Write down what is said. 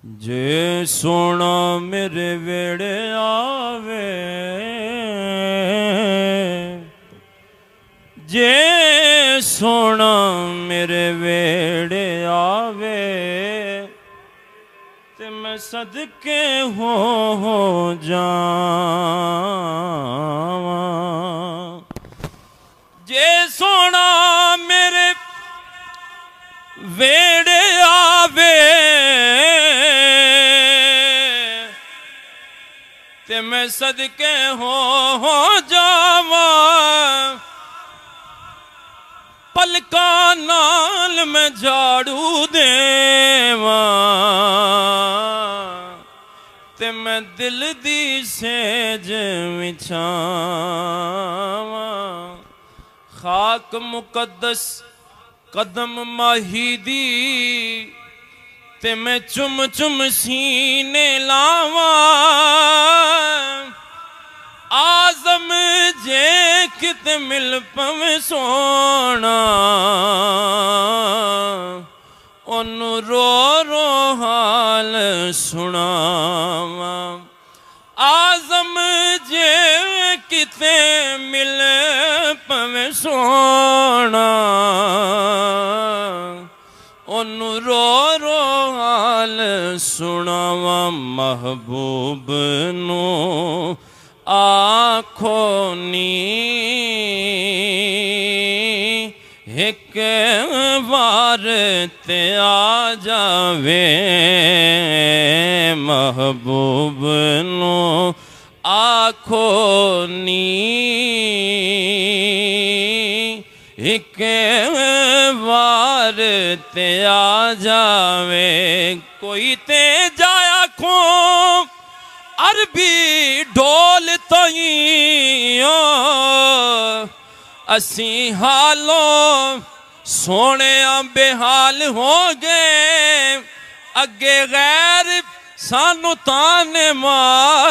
जे सोना मेरे वेड़े आवे, जे सोना मेरे वेड़े आवे, ते मैं सदके हो जावा। जे सोना मेरे वेड़े आवे, ते मैं सदके हो जावा। पलका नाल मैं झाड़ू देवा, ते मैं दिल दी सेज विछावा। खाक मुकद्दस कदम माही दी, ते मैं चुम चुम सीने लावा। आज़म जे कित मिल पवे सोना, ओनू रो रो हाल सुनावा। आज़म जे किते मिल पवे सोना, ओनू रो रो हाल सुनावा। महबूब नू आखो नी एक बार ते आ जावे। महबूब नू आखो नी एक बार ते आ जावे। कोई ते जाया खो अरबी ढोल तईं, असी हालों सोने बेहाल हो गए। अगे गैर सानू ताने मार